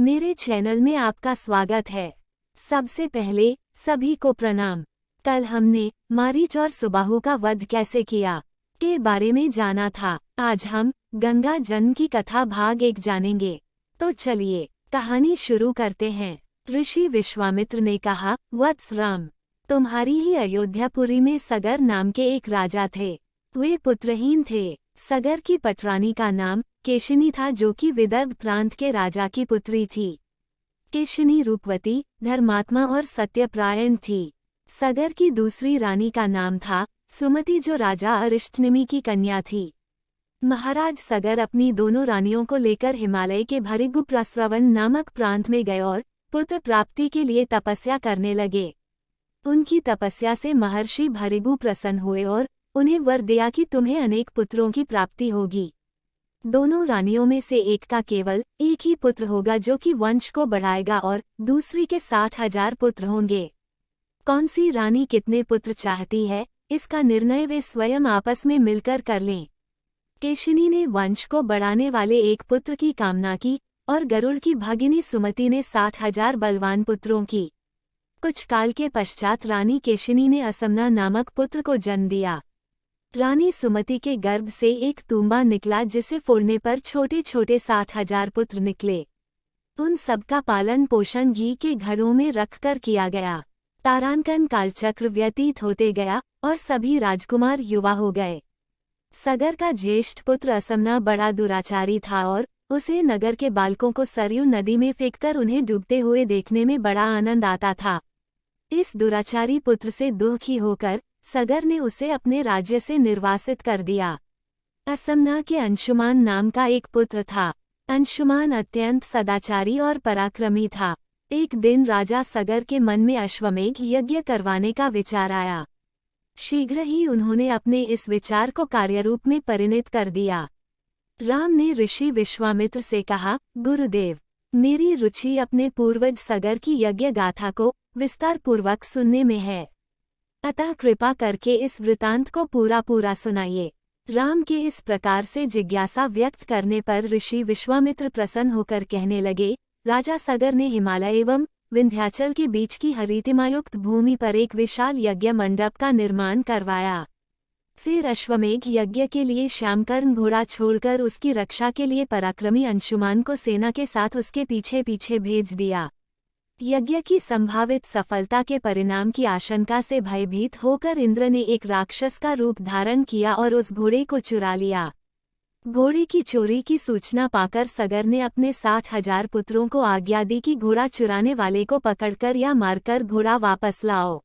मेरे चैनल में आपका स्वागत है। सबसे पहले सभी को प्रणाम। कल हमने मारीच और सुबाहु का वध कैसे किया के बारे में जाना था। आज हम गंगा जन्म की कथा भाग 1 जानेंगे। तो चलिए कहानी शुरू करते हैं। ऋषि विश्वामित्र ने कहा, वत्स राम, तुम्हारी ही अयोध्यापुरी में सगर नाम के एक राजा थे। वे पुत्रहीन थे। सगर की पटरानी का नाम केशिनी था, जो कि विदर्भ प्रांत के राजा की पुत्री थी। केशिनी रूपवती, धर्मात्मा और सत्यप्रायण थी। सगर की दूसरी रानी का नाम था सुमति, जो राजा अरिष्टनेमि की कन्या थी। महाराज सगर अपनी दोनों रानियों को लेकर हिमालय के भृगुप्रस्रवण नामक प्रांत में गए और पुत्र प्राप्ति के लिए तपस्या करने लगे। उनकी तपस्या से महर्षि भृगु प्रसन्न हुए और उन्हें वर दिया कि तुम्हें अनेक पुत्रों की प्राप्ति होगी। दोनों रानियों में से एक का केवल एक ही पुत्र होगा, जो कि वंश को बढ़ाएगा, और दूसरी के 60,000 पुत्र होंगे। कौन सी रानी कितने पुत्र चाहती है, इसका निर्णय वे स्वयं आपस में मिलकर कर लें। केशिनी ने वंश को बढ़ाने वाले एक पुत्र की कामना की और गरुड़ की भगिनी सुमति ने 60,000 बलवान पुत्रों की। कुछ काल के पश्चात रानी केशिनी ने असमना नामक पुत्र को जन्म दिया। रानी सुमति के गर्भ से एक तूंबा निकला, जिसे फोड़ने पर छोटे छोटे 60,000 पुत्र निकले। उन सबका पालन पोषण घी के घड़ों में रखकर किया गया। तारांकन कालचक्र व्यतीत होते गया और सभी राजकुमार युवा हो गए। सगर का ज्येष्ठ पुत्र असमना बड़ा दुराचारी था और उसे नगर के बालकों को सरयू नदी में फेंककर उन्हें डूबते हुए देखने में बड़ा आनंद आता था। इस दुराचारी पुत्र से दुखी होकर सगर ने उसे अपने राज्य से निर्वासित कर दिया। असमना के अंशुमान नाम का एक पुत्र था। अंशुमान अत्यंत सदाचारी और पराक्रमी था। एक दिन राजा सगर के मन में अश्वमेघ यज्ञ करवाने का विचार आया। शीघ्र ही उन्होंने अपने इस विचार को कार्यरूप में परिणत कर दिया। राम ने ऋषि विश्वामित्र से कहा, गुरुदेव, मेरी रुचि अपने पूर्वज सगर की यज्ञ गाथा को विस्तार पूर्वक सुनने में है, अतः कृपा करके इस वृतांत को पूरा सुनाइए। राम के इस प्रकार से जिज्ञासा व्यक्त करने पर ऋषि विश्वामित्र प्रसन्न होकर कहने लगे, राजा सगर ने हिमालय एवं विंध्याचल के बीच की हरितिमायुक्त भूमि पर एक विशाल यज्ञ मंडप का निर्माण करवाया। फिर अश्वमेघ यज्ञ के लिए श्यामकर्ण घोड़ा छोड़कर उसकी रक्षा के लिए पराक्रमी अंशुमान को सेना के साथ उसके पीछे पीछे भेज दिया। यज्ञ की संभावित सफलता के परिणाम की आशंका से भयभीत होकर इंद्र ने एक राक्षस का रूप धारण किया और उस घोड़े को चुरा लिया। घोड़े की चोरी की सूचना पाकर सगर ने अपने 60,000 पुत्रों को आज्ञा दी कि घोड़ा चुराने वाले को पकड़कर या मारकर घोड़ा वापस लाओ।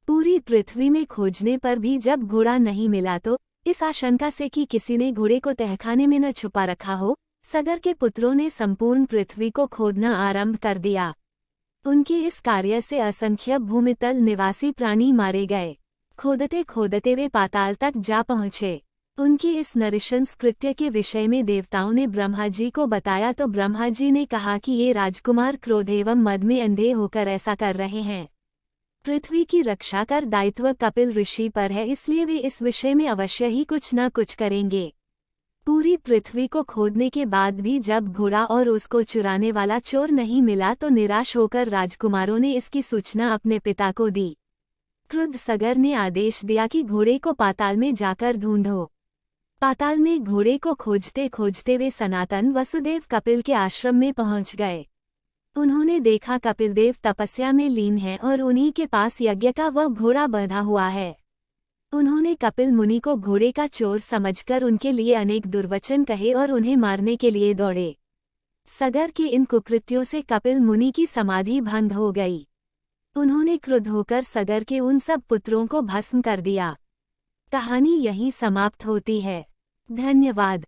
पूरी पृथ्वी में खोजने पर भी जब घोड़ा नहीं मिला तो इस आशंका से कि किसी ने घोड़े को तहखाने में न छुपा रखा हो, सगर के पुत्रों ने संपूर्ण पृथ्वी को खोदना आरंभ कर दिया। उनके इस कार्य से असंख्य भूमितल निवासी प्राणी मारे गए। खोदते खोदते वे पाताल तक जा पहुँचे। उनके इस नृशंस कृत्य के विषय में देवताओं ने ब्रह्मा जी को बताया तो ब्रह्मा जी ने कहा कि ये राजकुमार क्रोध एवं मद में अंधे होकर ऐसा कर रहे हैं। पृथ्वी की रक्षा कर दायित्व कपिल ऋषि पर है, इसलिए वे इस विषय में अवश्य ही कुछ न कुछ करेंगे। पूरी पृथ्वी को खोदने के बाद भी जब घोड़ा और उसको चुराने वाला चोर नहीं मिला तो निराश होकर राजकुमारों ने इसकी सूचना अपने पिता को दी। क्रुद्ध सगर ने आदेश दिया कि घोड़े को पाताल में जाकर ढूंढो। पाताल में घोड़े को खोजते खोजते वे सनातन वसुदेव कपिल के आश्रम में पहुंच गए। उन्होंने देखा कपिल देव तपस्या में लीन हैं और उन्हीं के पास यज्ञ का वह घोड़ा बंधा हुआ है। उन्होंने कपिल मुनि को घोड़े का चोर समझकर उनके लिए अनेक दुर्वचन कहे और उन्हें मारने के लिए दौड़े। सगर के इन कुकृत्यों से कपिल मुनि की समाधि भंग हो गई। उन्होंने क्रुद्ध होकर सगर के उन सब पुत्रों को भस्म कर दिया। कहानी यहीं समाप्त होती है। धन्यवाद।